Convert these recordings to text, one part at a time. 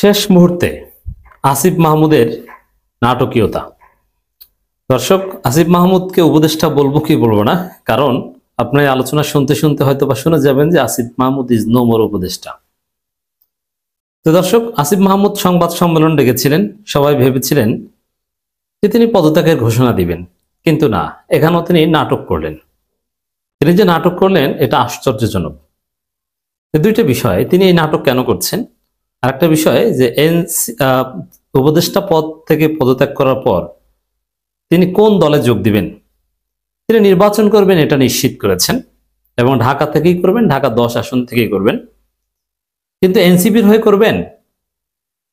শেষ মুহূর্তে আসিফ মাহমুদের নাটকীয়তা। দর্শক, আসিফ মাহমুদকে উপদেষ্টা বলবো কি বলবো না, কারণ আপনার আলোচনা শুনতে শুনতে হয়তো বা শুনে যাবেন যে Asif Mahmud is no more উপদেষ্টা। তো দর্শক, আসিফ মাহমুদ সংবাদ সম্মেলন ডেকেছিলেন, সবাই ভেবেছিলেন যে তিনি পদত্যাগের ঘোষণা দিবেন, কিন্তু না, এখানেও তিনি নাটক করলেন। তিনি যে নাটক করলেন এটা আশ্চর্যজনক। দুইটা বিষয়, তিনি এই নাটক কেন করছেন, আরেকটা বিষয় যে উপদেষ্টা পদ থেকে পদত্যাগ করার পর তিনি কোন দলে যোগ দিবেন। তিনি নির্বাচন করবেন এটা নিশ্চিত করেছেন, এবং ঢাকা থেকেই করবেন, ঢাকা 10 আসন থেকেই করবেন। কিন্তু এনসিপির হয়ে করবেন,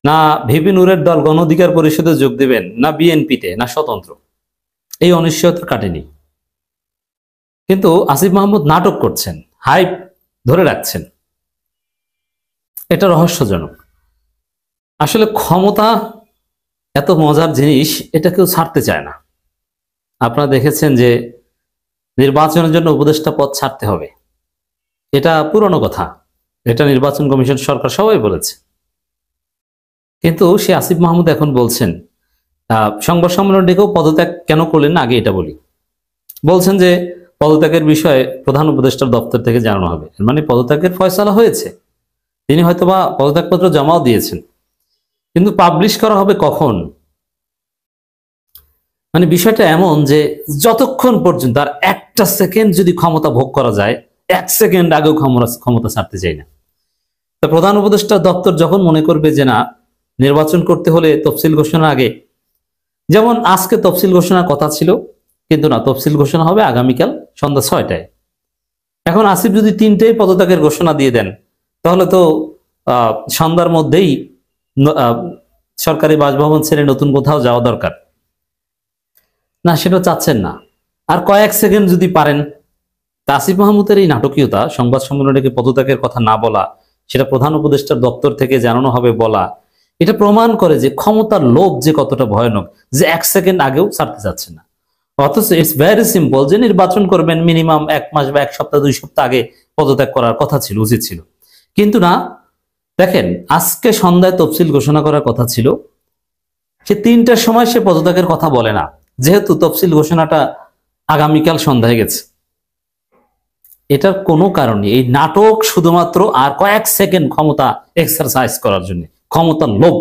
না ভিপি নূরের দল গণ অধিকার পরিষদে যোগ দিবেন, না বিএনপিতে, না স্বতন্ত্র, এই অনিশ্চয়তা কাটেনি। কিন্তু আসিফ মাহমুদ নাটক করছেন, হাইপ ধরে রাখছেন, এটা রহস্যজনক। আসলে ক্ষমতা এত মজার জিনিস, এটা কেউ ছাড়তে চায় না। আপনারা দেখেছেন যে নির্বাচনের জন্য উপদেষ্টা পদ ছাড়তে হবে, এটা পুরনো কথা, এটা নির্বাচন কমিশন, সরকার সবাই বলেছে। কিন্তু সে আসিফ মাহমুদ এখন বলছেন, সংবাদ সম্মেলন ডেকেও পদত্যাগ কেন করলেন না, আগে এটা বলি। বলছেন যে পদত্যাগের বিষয়ে প্রধান উপদেষ্টার দপ্তর থেকে জানানো হবে, মানে পদত্যাগের ফয়সালা হয়েছে, তিনি হয়তোবা পদত্যাগপত্র জমাও দিয়েছেন, কিন্তু পাবলিশ করা হবে কখন। মানে বিষয়টা এমন যে যতক্ষণ পর্যন্ত আর একটা সেকেন্ড যদি ক্ষমতা ভোগ করা যায়, 1 সেকেন্ড আগেও ক্ষমতা ছাড়তে চাই না। তো প্রধান উপদেষ্টা দপ্তর যখন মনে করবে যে না, নির্বাচন করতে হলে তফসিল ঘোষণার আগে, যেমন আজকে তফসিল ঘোষণার কথা ছিল, কিন্তু না, তফসিল ঘোষণা হবে আগামীকাল সন্ধ্যা 6টায়। এখন আসিফ যদি 3টায় পদত্যাগের ঘোষণা দিয়ে দেন, তাহলে তো সন্ধ্যার মধ্যেই সরকারি বাসভবন ছেড়ে নতুন কোথাও যাওয়া দরকার না, সেটা চাচ্ছেন না। আর কয়েক সেকেন্ড যদি পারেন। আসিফ মাহমুদের এই নাটকীয়তা, সংবাদ সম্মেলনে পদত্যাগের কথা না বলা, সেটা প্রধান উপদেষ্টার দপ্তর থেকে জানানো হবে বলা, এটা প্রমাণ করে যে ক্ষমতার লোভ যে কতটা ভয়ানক, যে 1 সেকেন্ড আগেও ছাড়তে চাচ্ছে না। অথচ ইটস ভেরি সিম্পল, যে নির্বাচন করবেন মিনিমাম 1 মাস বা 1 সপ্তাহ 2 সপ্তাহ আগে পদত্যাগ করার কথা ছিল, উচিত ছিল। কিন্তু না, দেখেন আজকে সন্ধ্যায় তফসিল ঘোষণা করার কথা ছিল, সে 3টার সময় সে পদত্যাগের কথা বলে না, যেহেতু তফসিল ঘোষণাটা আগামীকাল সন্ধ্যায় গেছে। এটার কোনো কারণ নেই, এই নাটক শুধুমাত্র আর কয়েক সেকেন্ড ক্ষমতা এক্সারসাইজ করার জন্য, ক্ষমতার লোভ।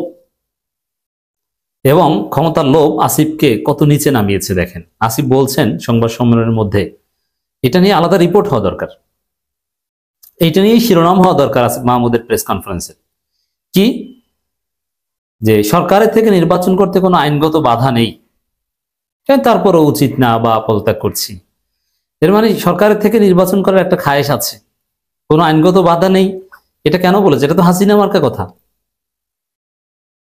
এবং ক্ষমতার লোভ আসিফকে কত নিচে নামিয়েছে দেখেন। আসিফ বলছেন সংবাদ সম্মেলনের মধ্যে, এটা নিয়ে আলাদা রিপোর্ট হওয়া দরকার, এইটা নিয়েই শিরোনাম হওয়া দরকার আসিফ মাহমুদের প্রেস কনফারেন্সে। কি, যে সরকারের থেকে নির্বাচন করতে কোনো আইনগত বাধা নেই, তারপরও উচিত না বা পদত্যাগ করছি, এর মানে সরকারের থেকে নির্বাচন করার একটা খায়েশ আছে, কোনো আইনগত বাধা নেই। এটা কেন বলেছে? এটা তো হাসিনা মার্কা কথা।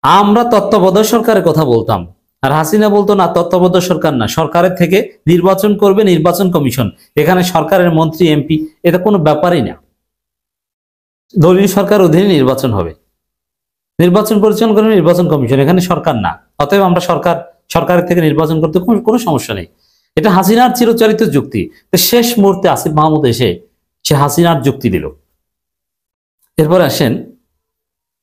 আমরা তত্ত্বাবধায়ক সরকারের কথা বলতাম, আর হাসিনা বলতো না, তত্ত্বাবধায়ক সরকার না, সরকারের থেকে নির্বাচন করবে নির্বাচন কমিশন, এখানে সরকারের মন্ত্রী এমপি এটা কোনো ব্যাপারই না, দলীয় সরকার অধীনে নির্বাচন হবে, নির্বাচন পরিচালনা করবে নির্বাচন কমিশন, এখানে সরকার না। অতএব আমরা সরকারের থেকে নির্বাচন করতে কোনো সমস্যা নেই। এটা হাসিনার চিরচরিত যুক্তি। তো শেষ মুহূর্তে আসিফ মাহমুদ এসে সে হাসিনার যুক্তি দিল। এরপরে আসেন,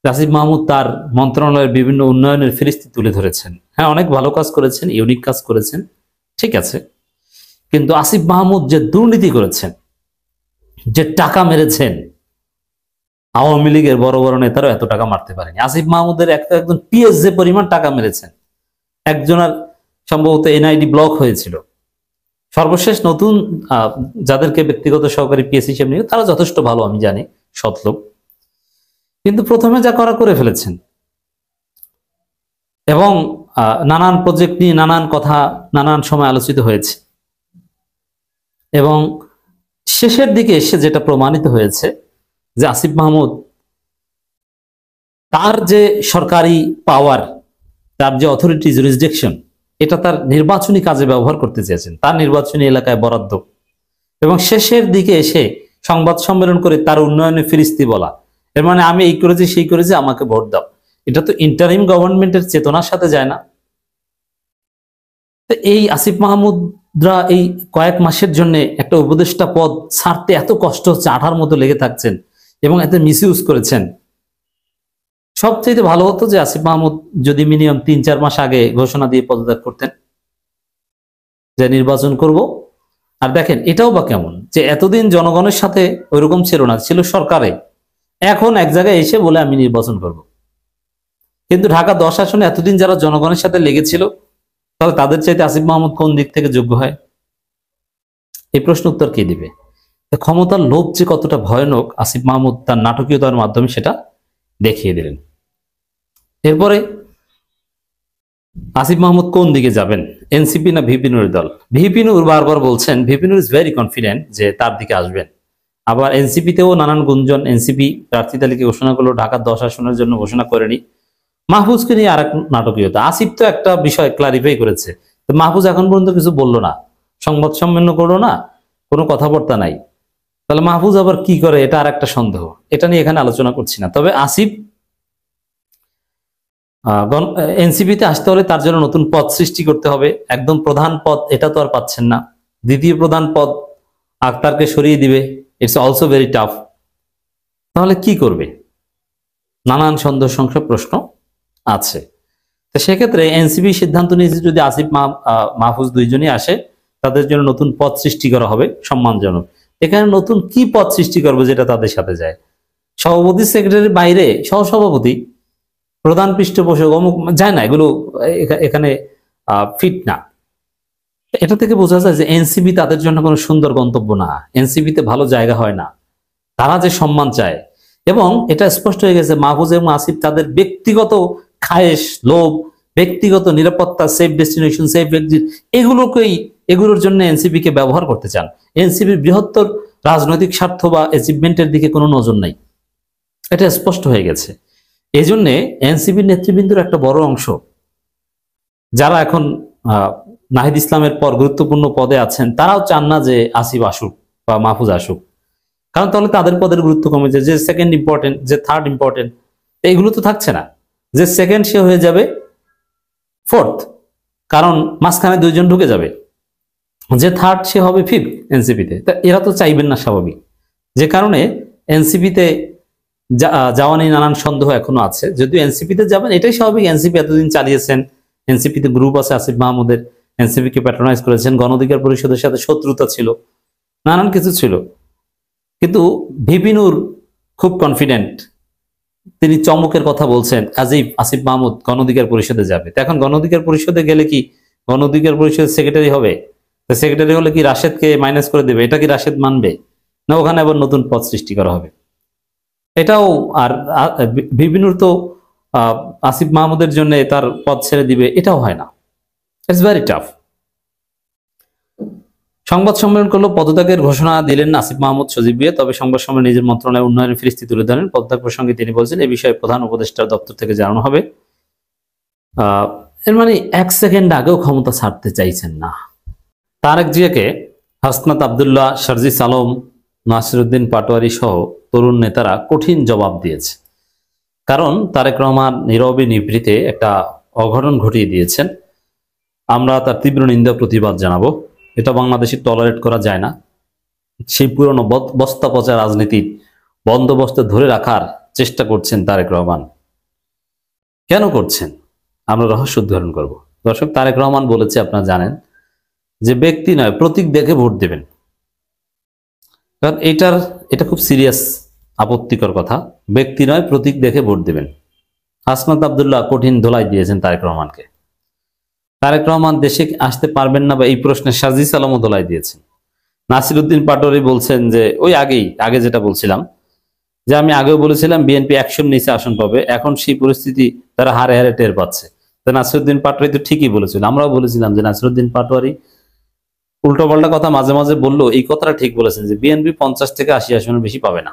আসিফ মাহমুদ তার মন্ত্রণালয়ের বিভিন্ন উন্নয়নের ফিরিস্তি তুলে ধরেছেন। হ্যাঁ, অনেক ভালো কাজ করেছেন, ইউনিক কাজ করেছেন, ঠিক আছে। কিন্তু আসিফ মাহমুদ যে দুর্নীতি করেছেন, যে টাকা মেরেছেন, আওয়ামী লীগের বড় বড় নেতারাও এত টাকা মারতে পারেনি। আসিফ মাহমুদের একজন পিএস যে পরিমাণ টাকা মেরেছেন, একজনের সম্ভবত এনআইডি ব্লক হয়েছিল। সর্বশেষ নতুন যাদেরকে ব্যক্তিগত সহকারী পিএস হিসেবে নিয়ে, তারা যথেষ্ট ভালো, আমি জানি, সৎ লোক, কিন্তু প্রথমে যা করা করে ফেলেছেন। এবং নানান প্রজেক্ট নিয়ে নানান কথা নানান সময় আলোচিত হয়েছে, এবং শেষের দিকে এসে যেটা প্রমাণিত হয়েছে যে আসিফ মাহমুদ তার যে সরকারি পাওয়ার, তার যে অথরিটি জুরিসডিকশন, এটা তার নির্বাচনী কাজে ব্যবহার করতে চেয়েছেন, তার নির্বাচনী এলাকায় বরাদ্দ, এবং শেষের দিকে এসে সংবাদ সম্মেলন করে তার উন্নয়নে ফিরিস্তি বলা, এর মানে আমি এই করেছি সেই করেছি, আমাকে ভোট দাও। এটা তো ইন্টারিম গভর্নমেন্টের চেতনার সাথে যায় না। এই আসিফ মাহমুদরা এই কয়েক মাসের জন্য একটা উপদেষ্টা পদ ছাড়তে এত কষ্ট হচ্ছে, আঠার মতো লেগে থাকছেন, এবং এতে মিসইউজ করেছেন। সবচেয়ে ভালো হতো যে আসিফ মাহমুদ যদি মিনিমাম 3-4 মাস আগে ঘোষণা দিয়ে পদত্যাগ করতেন যে নির্বাচন করব। আর দেখেন এটাও বা কেমন যে এতদিন জনগণের সাথে ওইরকম ছিল না, ছিল সরকারে, এখন এক জায়গায় এসে বলে আমি নির্বাচন করব। কিন্তু ঢাকা 10 আসনে এতদিন যারা জনগণের সাথে লেগেছিল, তাহলে তাদের চাইতে আসিফ মাহমুদ কোন দিক থেকে যোগ্য হয়? এই প্রশ্ন উত্তর কে দিবে? ক্ষমতার লোভ যে কতটা ভয়ানক আসিফ মাহমুদ তার নাটকীয়তার মাধ্যমে সেটা দেখিয়ে দিলেন। এরপরে আসিফ মাহমুদ কোন দিকে যাবেন, এনসিপি না ভিপি নুরের দল? ভিপি নূর বারবার বলছেন, VP Nur is very confident যে তার দিকে আসবেন। আবার এনসিপিতেও নানান গুঞ্জন, এনসিপি প্রার্থী তালিকা ঘোষণা করলো, ঢাকার 10 আসনের জন্য ঘোষণা করেনি। মাহফুজকে নিয়ে আরেক নাটকীয়তা, আসিফ তো একটা বিষয় ক্লারিফাই করেছে, তো মাহফুজ এখন পর্যন্ত কিছু বললো না, সংবাদ সম্মেলন করলো না, কোনো কথাবার্তা নাই। তাহলে মাহফুজ আবার কি করে, এটা আর একটা সন্দেহ, এটা নিয়ে এখানে আলোচনা করছি না। তবে আসিফ এনসিপিতে আসতে হলে তার জন্য নতুন পদ সৃষ্টি করতে হবে, একদম প্রধান পদ এটা তো আর পাচ্ছেন না, দ্বিতীয় প্রধান পদ আক্তারকে সরিয়ে দিবে, ইটস অলসো ভেরি টাফ। তাহলে কি করবে? নানান সন্দেহ সংখ্যক প্রশ্ন আছে। তো সেক্ষেত্রে এনসিপি সিদ্ধান্ত নিয়েছে যদি আসিফ মাহফুজ দুইজনই আসে, তাদের জন্য নতুন পদ সৃষ্টি করা হবে সম্মানজনক। এখানে নতুন কি পদ সৃষ্টি করবে যেটা তাদের সাথে যায়? সভাপতি, সেক্রেটারির বাইরে সহসভাপতি, প্রধান পৃষ্ঠপোষক, অমুক যায় না, এগুলো এখানে ফিট না। এটা থেকে বোঝা যায় যে এনসিপি তাদের জন্য কোনো সুন্দর গন্তব্য না, এনসিপিতে ভালো জায়গা হয় না, তারা যে সম্মান চায়। এবং এটা স্পষ্ট হয়ে গেছে মাহফুজ এবং আসিফ তাদের ব্যক্তিগত খায়েশ, লোভ, ব্যক্তিগত নিরাপত্তা, সেফ ডেস্টিনেশন, সেফ এক্সিট, এগুলোর জন্য এনসিপি কে ব্যবহার করতে চান। এনসিপির বৃহত্তর রাজনৈতিক স্বার্থ বা অ্যাচিভমেন্টের দিকে কোনো নজর নাই, এটা স্পষ্ট হয়ে গেছে। এই জন্য এনসিপির নেতৃবৃন্দের একটা বড় অংশ যারা এখন নাহিদ ইসলামের পর গুরুত্বপূর্ণ পদে আছেন, তারাও চান না যে আসিফ আসুক বা মাহফুজ আসুক, কারণ তাহলে তাদের পদের গুরুত্ব কমে যায়। যে সেকেন্ড ইম্পর্টেন্ট, যে থার্ড ইম্পর্টেন্ট, এইগুলো তো থাকছে না। যে সেকেন্ড সে হয়ে যাবে ফোর্থ, কারণ মাঝখানে দুইজন ঢুকে যাবে। যে থার্ড সে হবে ফিফথ এনসিপিতে। তা এরা তো চাইবেন না স্বাভাবিক, যে কারণে এনসিপিতে যাওয়া নিয়ে নানান সন্দেহ এখনো আছে। যদিও এনসিপিতে যাবেন এটাই স্বাভাবিক, এনসিপি এতদিন চালিয়েছেন, এনসিপিতে গ্রুপ আছে আসিফ মাহমুদের, এনসিপিকে প্যাট্রোনাইজ করেছেন, গণ অধিকার পরিষদের সাথে শত্রুতা ছিল, নানান কিছু ছিল। কিন্তু ভিপি নূর খুব কনফিডেন্ট, তিনি চমকের কথা বলছেন, আজীব আসিফ মাহমুদ গণ অধিকার পরিষদে যাবে। এখন গণ অধিকার পরিষদে গেলে কি গণ অধিকার পরিষদের সেক্রেটারি হবে? সেক্রেটারি হলে কি রাশেদকে মাইনাস করে দেবে? এটা কি রাশেদ মানবে? না ওখানে আবার নতুন পদ সৃষ্টি করা হবে? এটাও আর ভিপি নূর তো আসিফ মাহমুদের জন্য তার পদ ছেড়ে দিবে, এটাও হয় না। It's very tough. সংবাদ সম্মেলন করলো, পদত্যাগের ঘোষণা দিলেন আসিফ মাহমুদ সজীব ভুঁইয়া। তবে সংবাদ সম্মেলনে নিজের মন্ত্রণালয়ের উন্নয়নের ফিরিস্তি তুলে ধরেন। পদত্যাগ প্রসঙ্গে তিনি বলছেন, এই বিষয়ে প্রধান উপদেষ্টার দপ্তর থেকে জানানো হবে। এর মানে 1 সেকেন্ড আগেও ক্ষমতা ছাড়তে চাইছেন না। তারেক জিয়াকে হাসনাত আবদুল্লাহ, শারজিস আলম, নাসিরউদ্দিন পাটোয়ারি সহ তরুণ নেতারা কঠিন জবাব দিয়েছে। কারণ তারেক রহমান নীরবে নিভৃতে একটা অঘটন ঘটিয়ে দিয়েছেন। আমরা তার তীব্র নিন্দা প্রতিবাদ জানাবো। এটা বাংলাদেশে টলারেট করা যায় না। সেই পুরনো বস্তা পচা রাজনীতির বন্দোবস্ত ধরে রাখার চেষ্টা করছেন তারেক রহমান। কেন করছেন আমরা রহস্য উদ্ঘাটন করব। দর্শক, তারেক রহমান বলেছে, আপনারা জানেন, যে ব্যক্তি নয় প্রতীক দেখে ভোট দেবেন। কারণ এটা খুব সিরিয়াস, আপত্তিকর কথা। ব্যক্তি নয় প্রতীক দেখে ভোট দেবেন। হাসনাত আবদুল্লাহ কঠিন ধোলাই দিয়েছেন তারেক রহমানকে। তারেক রহমান দেশে আসতে পারবেন না বা এই প্রশ্নে শারজিস আলমও ধোলাই দিয়েছেন। নাসিরউদ্দিন পাটোয়ারি বলছেন যে ওই আগে যেটা বলছিলাম, যে আমি আগেও বলেছিলাম বিএনপি 100 নিচে আসন পাবে, এখন সেই পরিস্থিতি তারা হারে হারে টের পাচ্ছে। তো নাসিরউদ্দিন পাটোয়ারি তো ঠিকই বলেছিল। আমরাও বলেছিলাম যে নাসিরউদ্দিন পাটোয়ারি উল্টোপাল্টা কথা মাঝে মাঝে বললো, এই কথাটা ঠিক বলেছেন যে বিএনপি 50 থেকে 80 আসনের বেশি পাবে না।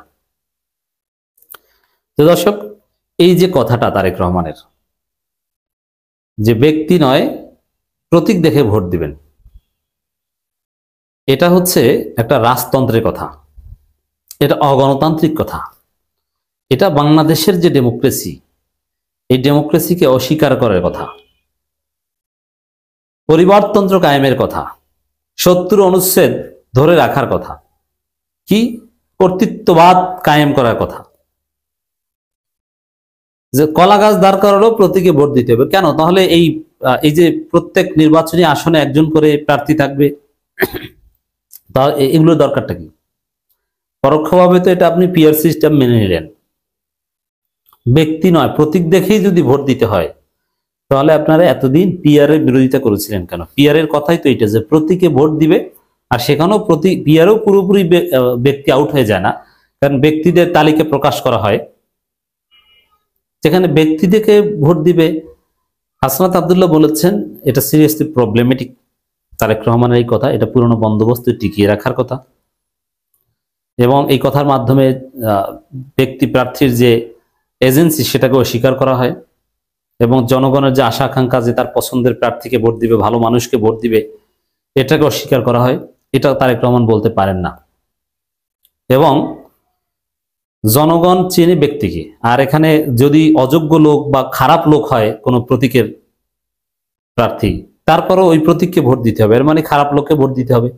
তো দর্শক, এই যে কথাটা তারেক রহমানের, যে ব্যক্তি নয় প্রতীক দেখে ভোট দিবেন, এটা হচ্ছে একটা রাজতন্ত্রের কথা, এটা অগণতান্ত্রিক কথা, এটা বাংলাদেশের যে ডেমোক্রেসি, এই ডেমোক্রেসিকে অস্বীকার করার কথা, পরিবারতন্ত্র কায়েমের কথা, শত্রু অনুচ্ছেদ ধরে রাখার কথা, কি কর্তৃত্ববাদ কায়েম করার কথা। যে কলা গাছ দাঁড় করালেও প্রতীকে ভোট দিতে হবে কেন? তাহলে এই যে প্রত্যেক নির্বাচনী আসনে একজন করে প্রার্থী থাকবে, তাহলে এগুলোর দরকারটা কি? পরোক্ষভাবে তো এটা আপনি পিয়ার সিস্টেম মেনে নিলেন। ব্যক্তি নয় প্রতীক দেখেই যদি ভোট দিতে হয়, তাহলে আপনারা এতদিন পিয়ারের বিরোধিতা করেছিলেন কেন? পিয়ারের কথাই তো এটা যে প্রতীকে ভোট দিবে, আর সেখানেও পিয়ারেও পুরোপুরি ব্যক্তি আউট হয়ে যায় না, কারণ ব্যক্তিদের তালিকা প্রকাশ করা হয়, যেখানে ব্যক্তি দেখে ভোট দিবে। হাসনাত আব্দুল্লাহ বলেছেন এটা সিরিয়াসলি প্রবলেমেটিক। তারেক রহমানের এই কথা, এটা পুরনো বন্দোবস্ত টিকিয়ে রাখার কথা, এবং এই কথার মাধ্যমে ব্যক্তি প্রার্থীর যে এজেন্সি সেটাকে অস্বীকার করা হয়, এবং জনগণের যে আশা আকাঙ্ক্ষা যে তার পছন্দের প্রার্থীকে ভোট দিবে, ভালো মানুষকে ভোট দিবে, এটাকে অস্বীকার করা হয়। এটা তারেক রহমান বলতে পারেন না। এবং জনগণ চেনে ব্যক্তিকে, আর এখানে যদি অযোগ্য লোক বা খারাপ লোক হয় কোনো প্রতীকের প্রার্থী, তারপরও ওই প্রতীককে ভোট দিতে হবে, এর মানে খারাপ লোককে ভোট দিতে হবে।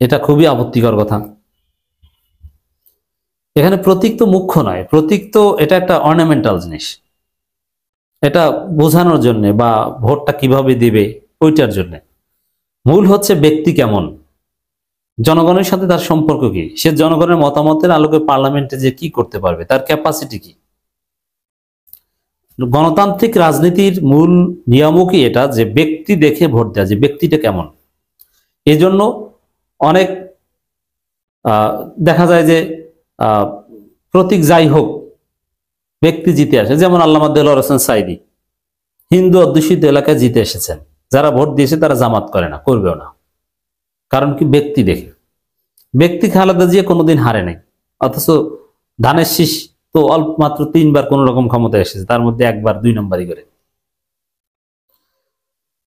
এটা খুবই আপত্তিকর কথা। এখানে প্রতীক তো মুখ্য নয়, প্রতীক তো এটা একটা অর্নামেন্টাল জিনিস, এটা বোঝানোর জন্য বা ভোটটা কিভাবে দিবে ওইটার জন্য। মূল হচ্ছে ব্যক্তি কেমন, জনগণের সাথে তার সম্পর্ক কি, সে জনগণের মতামতের আলোকে পার্লামেন্টে যে কি করতে পারবে, তার ক্যাপাসিটি কি। গণতান্ত্রিক রাজনীতির মূল নিয়মও এটা যে ব্যক্তি দেখে ভোট দেওয়া, যে ব্যক্তিটা কেমন। এজন্য অনেক দেখা যায় যে প্রতীক যাই হোক ব্যক্তি জিতে আসে, যেমন আল্লামা দেলোয়ার হোসেন সাঈদী হিন্দু অধ্যুষিত এলাকায় জিতে এসেছেন, যারা ভোট দিয়েছে তারা জামাত করে না, করবেও না, কারণ কি ব্যক্তি দেখে। ব্যক্তি খালেদা জিয়া কোনোদিন হারে নাই, অথচ ধানের শীষ তো অল্প মাত্র 3 বার কোন রকম ক্ষমতা এসেছে, তার মধ্যে একবার 2 নম্বরই করে।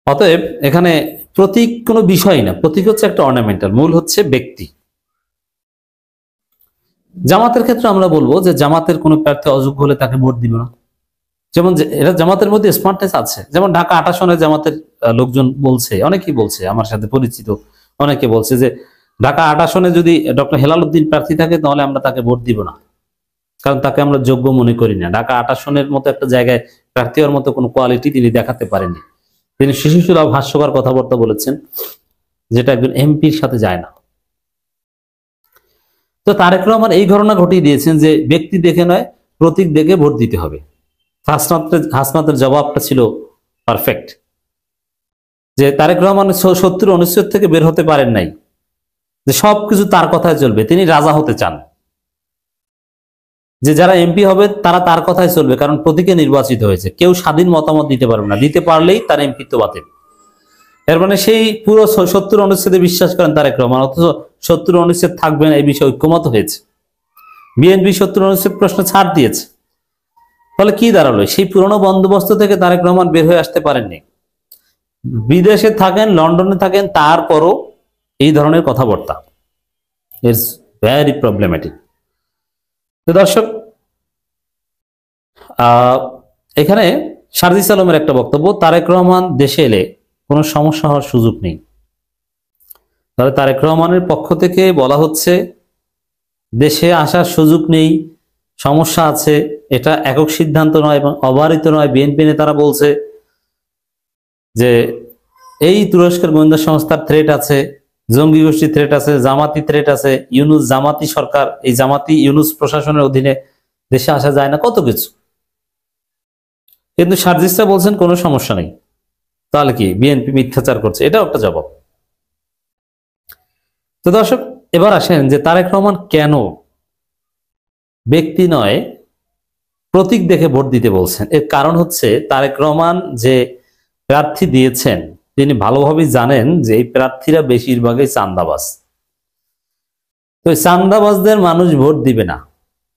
অতএব এখানে প্রতীক কোনো বিষয় না, প্রতীক হচ্ছে একটা অর্নামেন্টাল, মূল হচ্ছে ব্যক্তি। জামাতের ক্ষেত্রে আমরা বলবো যে জামাতের কোনো প্রার্থী অযোগ্য হলে তাকে ভোট দিব না। যেমন এরা জামাতের মধ্যে স্মার্টনেস আছে, যেমন ঢাকা 8 আসনে জামাতের লোকজন বলছে, অনেকেই বলছে, আমার সাথে পরিচিত অনেকে বলছে যে ঢাকা 8 আসনে যদি ডক্টর হেলাল উদ্দিন প্রার্থী থাকে তাহলে আমরা তাকে ভোট দিব না, কারণ তাকে আমরা যোগ্য মনে করি না। ঢাকা 8 আসনের মতো একটা জায়গায় প্রার্থী হওয়ার মতো কোনো কোয়ালিটি তিনি দেখাতে পারেননি। তিনি শিশুসুলভ হাস্যকর কথাবার্তা বলেছেন, যেটা একজন এমপির সাথে যায় না। তো তারেক রহমান এই ঘটনা ঘটিয়ে দিয়েছেন যে ব্যক্তি দেখে নয় প্রতীক দেখে ভোট দিতে হবে। হাসনাতের জবাবটা ছিল পারফেক্ট, যে তারেক রহমান 70 অনুচ্ছেদ থেকে বের হতে পারেন নাই, যে সবকিছু তার কথায় চলবে, তিনি রাজা হতে চান, যে যারা এমপি হবে তারা তার কথাই চলবে, কারণ প্রতীকে নির্বাচিত হয়েছে, কেউ স্বাধীন মতামত দিতে পারবে না, দিতে পারলেই তার এমপিত্ব বাতিল। এর মানে সেই পুরো 70 অনুচ্ছেদে বিশ্বাস করেন তারেক রহমান, অথচ 70 অনুচ্ছেদ থাকবে না এই বিষয়ে ঐক্যমত হয়েছে। বিএনপি 70 অনুচ্ছেদ প্রশ্ন ছাড় দিয়েছে। ফলে কি দাঁড়ালো? সেই পুরনো বন্দোবস্ত থেকে তারেক রহমান বের হয়ে আসতে পারেননি। বিদেশে থাকেন, লন্ডনে থাকেন, তারপরও এই ধরনের কথাবার্তা, ইটস ভেরি প্রবলেমেটিক। তো দর্শক, এখানে সারজিস আলমের একটা বক্তব্য, তারেক রহমান দেশে এলে কোনো সমস্যা হওয়ার সুযোগ নেই। তাহলে তারেক রহমানের পক্ষ থেকে বলা হচ্ছে দেশে আসার সুযোগ নেই, সমস্যা আছে, এটা একক সিদ্ধান্ত নয় এবং অবারিত নয়। বিএনপি নেতারা বলছে যে এই তুরস্কের গোয়েন্দা সংস্থার থ্রেট আছে, জঙ্গি গোষ্ঠীর থ্রেট আছে, জামাতি থ্রেট আছে, ইউনুস জামাতি সরকার, এই জামাতি ইউনুস প্রশাসনের অধীনে দেশে আসা যায় না, কত কিছু। কিন্তু সার্জিসরা বলছেন কোনো সমস্যা নেই। তাহলে কি বিএনপি মিথ্যাচার করছে? এটাও একটা জবাব। তো দর্শক, এবার আসেন যে তারেক রহমান কেন ব্যক্তি নয় প্রতীক দেখে ভোট দিতে বলছেন। এর কারণ হচ্ছে তারেক রহমান যে প্রার্থী দিয়েছেন তিনি ভালোভাবেই জানেন যে এই প্রার্থীরা বেশিরভাগই চান্দাবাজ। তো চান্দাবাজদের মানুষ ভোট দিবে না।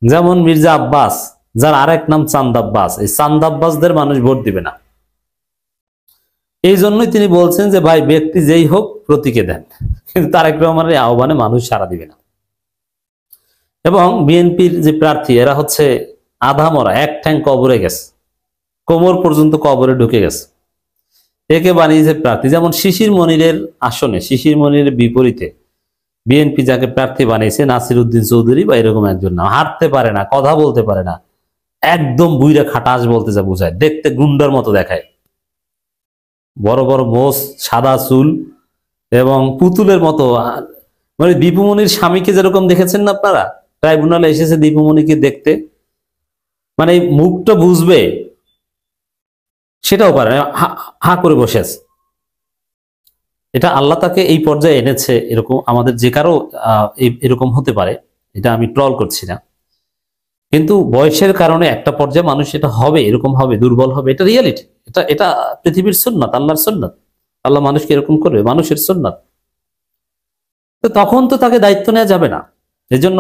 যেমন মির্জা আব্বাস, যার আরেক নাম চান্দাব্বাস, এই চান্দাব্বাসদের মানুষ ভোট দিবে না। এই জন্যই তিনি বলছেন যে ভাই ব্যক্তি যেই হোক প্রতীকে দেন, কিন্তু তারেক রহমানের আহ্বানে মানুষ সাড়া দিবে না। এবং বিএনপির যে প্রার্থী এরা হচ্ছে আধা মরা, এক ঠ্যাং কবরে গেছে, কোমর পর্যন্ত কবরে ঢুকে গেছে, একে বানিয়েছে প্রার্থী। যেমন শিশির মনিরের আসনে, শিশির মনিরের বিপরীতে বিএনপি যাকে প্রার্থী বানিয়েছে নাসির উদ্দিন চৌধুরী বা এরকম একজন নাম, হাঁটতে পারে না, কথা বলতে পারে না, একদম বুইরা খাটাস বলতে যা বোঝায়, দেখতে গুন্ডার মতো দেখায়, বড় বড় মোষ, সাদা চুল এবং পুতুলের মতো। মানে দীপুমণির স্বামীকে যেরকম দেখেছেন না আপনারা, ট্রাইব্যুনালে এসেছে দীপুমণিকে দেখতে, মানে মুখটা বুঝবে সেটাও পারে না, হা করে বসে আছে। এটা আল্লাহ তাকে এই পর্যায়ে এনেছে, এরকম আমাদের যে কারো এরকম হতে পারে, এটা আমি ট্রল করছি না, কিন্তু বয়সের কারণে একটা পর্যায়ে মানুষ এটা হবে, এরকম হবে, দুর্বল হবে, এটা রিয়ালিটি, এটা এটা পৃথিবীর সুন্নাত, আল্লাহর সুন্নাত। আল্লাহ মানুষকে এরকম করবে, মানুষের সুন্নাত। তো তখন তো তাকে দায়িত্ব নেওয়া যাবে না। এজন্য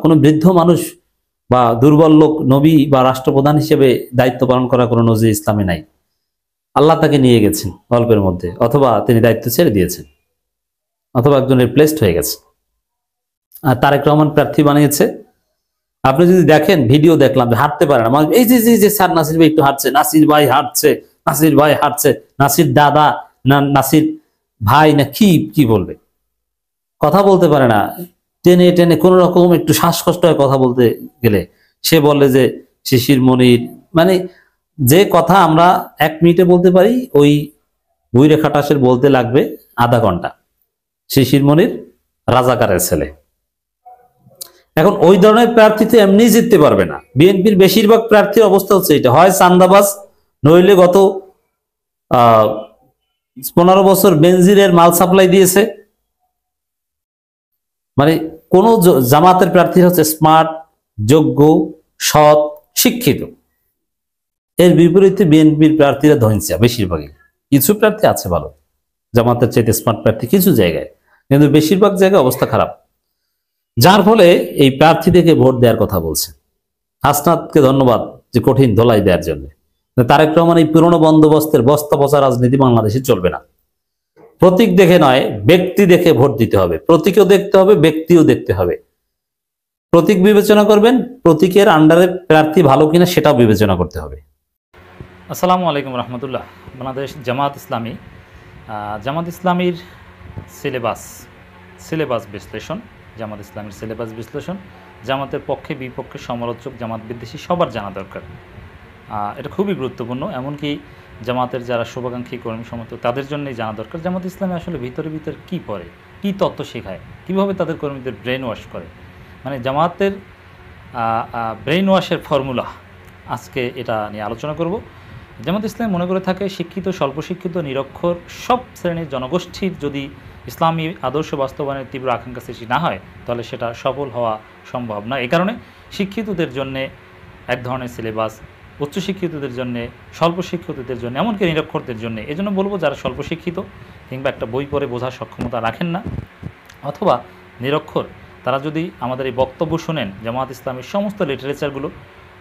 কোনো বৃদ্ধ মানুষ বা দুর্বল লোক নবী বা রাষ্ট্রপ্রধান হিসেবে দায়িত্ব পালন করা কোনো নজির ইসলামে নাই। আল্লাহ তাকে নিয়ে গেছেন গল্পের মধ্যে, অথবা তিনি দায়িত্ব ছেড়ে দিয়েছেন, অথবা একজন রিপ্লেসড হয়ে গেছে। আর তারেক রহমান প্রার্থী বানিয়েছে। আপনি যদি দেখেন, ভিডিও দেখলাম যে হাঁটতে পারে না, এই যে যে যে স্যার নাসির ভাই একটু হাঁটছে, নাসির ভাই হাঁটছে, নাসির ভাই হাঁটছে, নাসির দাদা না নাসির ভাই না কি কি বলবে, কথা বলতে পারে না, টেনে টেনে কোন রকম একটু শ্বাসকষ্ট হয় কথা বলতে গেলে, সে বলে যে শিশির মনির, মানে যে কথা আমরা 1 মিনিটে বলতে পারি, ওই বুইরে খাটাসের বলতে লাগবে আধা ঘন্টা। শিশির মনির রাজাকারের ছেলে। এখন ওই ধরনের প্রার্থী তো এমনি জিততে পারবে না। বিএনপির বেশিরভাগ প্রার্থীর অবস্থা হচ্ছে এটা, হয় চান্দাবাজ, নইলে গত 15 বছর বেনজিরের মাল সাপ্লাই দিয়েছে। মানে কোন জামাতের প্রার্থী হচ্ছে স্মার্ট, যোগ্য, সৎ, শিক্ষিত। এর বিপরীতে বিএনপির প্রার্থীরা ধৈর্য বেশিরভাগই। কিছু প্রার্থী আছে ভালো, জামাতের চাইতে স্মার্ট প্রার্থী কিছু জায়গায়, কিন্তু বেশিরভাগ জায়গায় অবস্থা খারাপ। যার ফলে এই প্রার্থীদেরকে ভোট দেওয়ার কথা বলছে। হাসনাতকে ধন্যবাদ যে কঠিন ধোলাই দেওয়ার জন্য। তারেক রহমান এই পুরনো বন্দোবস্তের বস্তা পচা রাজনীতি বাংলাদেশে চলবে না। প্রতীক দেখে নয়, ব্যক্তি দেখে ভোট দিতে হবে। প্রতীকও দেখতে হবে, ব্যক্তিও দেখতে হবে। প্রতীক বিবেচনা করবেন, প্রতীকের আন্ডারে প্রার্থী ভালো কিনা সেটাও বিবেচনা করতে হবে। আসসালামু আলাইকুম রহমতুল্লাহ। বাংলাদেশ জামাত ইসলামী, জামাত ইসলামীর সিলেবাস বিশ্লেষণ, জামাত ইসলামীর সিলেবাস বিশ্লেষণ, জামাতের পক্ষে বিপক্ষে সমালোচক, জামাত বিদ্বেষী সবার জানা দরকার। এটা খুবই গুরুত্বপূর্ণ। এমনকি জামাতের যারা শুভাকাঙ্ক্ষী কর্মী সমর্থক তাদের জন্যই জানা দরকার জামাত ইসলামী আসলে ভিতরে কী পড়ে, কী তত্ত্ব শেখায়, কীভাবে তাদের কর্মীদের ব্রেন ওয়াশ করে। মানে জামাতের ব্রেন ওয়াশের ফর্মুলা, আজকে এটা নিয়ে আলোচনা করব। জামাত ইসলাম মনে করে থাকে শিক্ষিত, স্বল্প শিক্ষিত, নিরক্ষর সব শ্রেণীর জনগোষ্ঠীর যদি ইসলামী আদর্শ বাস্তবায়নের তীব্র আকাঙ্ক্ষা সৃষ্টি না হয় তাহলে সেটা সফল হওয়া সম্ভব না। এই কারণে শিক্ষিতদের জন্যে এক ধরনের সিলেবাস, উচ্চশিক্ষিতদের জন্যে, স্বল্প শিক্ষিতদের জন্য, এমনকি নিরক্ষরদের জন্য। এই জন্য বলবো, যারা স্বল্প শিক্ষিত কিংবা একটা বই পড়ে বোঝার সক্ষমতা রাখেন না, অথবা নিরক্ষর, তারা যদি আমাদের এই বক্তব্য শোনেন, জামাত ইসলামের সমস্ত লিটারেচারগুলো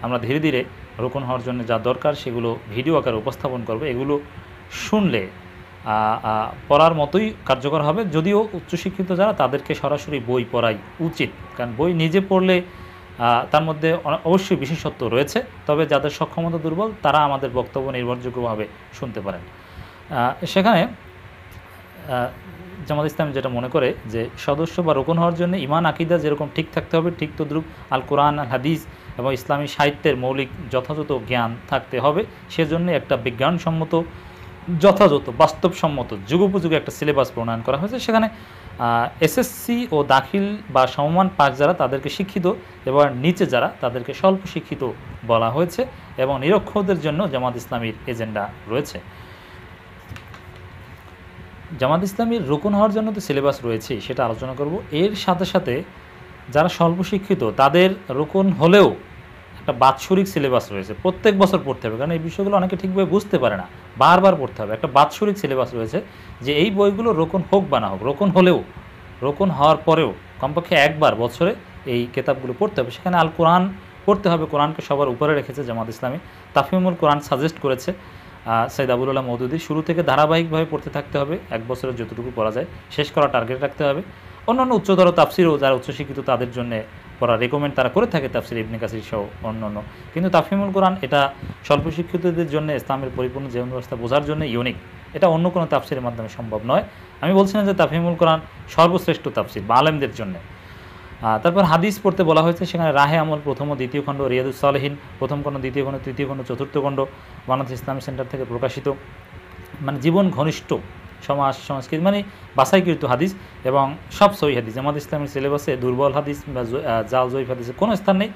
আমরা ধীরে ধীরে রোকন হওয়ার জন্য যা দরকার সেগুলো ভিডিও আকারে উপস্থাপন করবে। এগুলো শুনলে পড়ার মতোই কার্যকর হবে। যদিও উচ্চশিক্ষিত যারা, তাদেরকে সরাসরি বই পড়াই উচিত, কারণ বই নিজে পড়লে তার মধ্যে অবশ্যই বিশেষত্ব রয়েছে, তবে যাদের সক্ষমতা দুর্বল তারা আমাদের বক্তব্য নির্ভরযোগ্যভাবে শুনতে পারেন। সেখানে জামাত ইসলাম যেটা মনে করে যে সদস্য বা রোকন হওয়ার জন্য ইমান আকিদা যেরকম ঠিক থাকতে হবে, ঠিক তদ্রুপ আল কোরআন, আল হাদিস এবং ইসলামী সাহিত্যের মৌলিক যথাযথ জ্ঞান থাকতে হবে। সেজন্য একটা বিজ্ঞানসম্মত, যথাযথ, বাস্তবসম্মত, যুগোপযোগী একটা সিলেবাস প্রণয়ন করা হয়েছে। সেখানে এসএসসি ও দাখিল বা সমমান পাস যারা, তাদেরকে শিক্ষিত, এবং নিচে যারা, তাদেরকে স্বল্প শিক্ষিত বলা হয়েছে। এবং নিরক্ষরদের জন্য জামাত ইসলামীর এজেন্ডা রয়েছে। জামাত ইসলামীর রোকন হওয়ার জন্য তো সিলেবাস রয়েছে, সেটা আলোচনা করব। এর সাথে সাথে যারা স্বল্প শিক্ষিত তাদের রোকন হলেও একটা বাৎসরিক সিলেবাস রয়েছে, প্রত্যেক বছর পড়তে হবে, কারণ এই বিষয়গুলো অনেকে ঠিকভাবে বুঝতে পারে না, বারবার পড়তে হবে। একটা বাৎসরিক সিলেবাস রয়েছে যে এই বইগুলো রোকন হোক বা না হোক, রোকন হলেও, রোকন হওয়ার পরেও কমপক্ষে একবার বছরে এই কেতাবগুলো পড়তে হবে। সেখানে আল কোরআন পড়তে হবে, কোরআনকে সবার উপরে রেখেছে জামাত ইসলামী। তাফহিমুল কোরআন সাজেস্ট করেছে সৈয়দ আবুল আলা মওদুদী। শুরু থেকে ধারাবাহিকভাবে পড়তে থাকতে হবে, এক বছরের যতটুকু পড়া যায় শেষ করা টার্গেট রাখতে হবে। অন্যান্য উচ্চতর তাফসিরও যারা উচ্চশিক্ষিত তাদের জন্য পড়া রেকমেন্ড তারা করে থাকে, তাফসির ইবনে কাসির সহ অন্যান্য। কিন্তু তাফহিমুল কোরআন এটা স্বল্প শিক্ষিতদের জন্য, ইসলামের পরিপূর্ণ জীবন ব্যবস্থা বোঝার জন্য ইউনিক, এটা অন্য কোনো তাফসিরের মাধ্যমে সম্ভব নয়। আমি বলছি না যে তাফহিমুল কোরআন সর্বশ্রেষ্ঠ তাফসির বা আলেমদের জন্য, তারপর হাদিস পড়তে বলা হয়েছে, সেখানে রাহে আমল প্রথম ও দ্বিতীয় খণ্ড, রিয়াদুস সালেহীন প্রথম খণ্ড, দ্বিতীয় খণ্ড, তৃতীয় খণ্ড, চতুর্থ খণ্ড বাংলাদেশ ইসলামী সেন্টার থেকে প্রকাশিত, মানে জীবন ঘনিষ্ঠ সমাজ সংস্কৃতি মানে বাছাইকৃত হাদিস এবং সব সহি হাদিস। জামাত ইসলামের সিলেবাসে দুর্বল হাদিস বা জাল জয়ীফ হাদিসের কোনো স্থান নেই।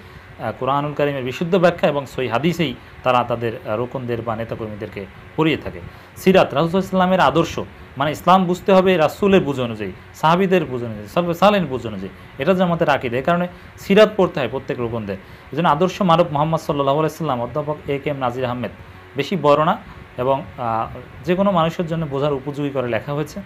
কোরআনুল কারীমের বিশুদ্ধ ব্যাখ্যা এবং সহি হাদিসেই তারা তাদের রোকনদের বা নেতাকর্মীদেরকে পড়িয়ে থাকে। সিরাত রাসূল ইসলামের আদর্শ, মানে ইসলাম বুঝতে হবে রাসূলের বুঝ অনুযায়ী, সাহাবীদের বুঝ অনুযায়ী, সালফে সালেহিন বুঝ অনুযায়ী। এটা জামাতের আকীদা। এই কারণে সিরাত পড়তে হয় প্রত্যেক রোকনদের। এই জন্য আদর্শ মানব মুহাম্মদ সাল্লাল্লাহু আলাইহি সাল্লাম অধ্যাপক A.K.M. নাজির আহমেদ বেশি বড় না এবং যে কোনো মানুষের জন্য বোঝার উপযোগী করে লেখা হয়েছে।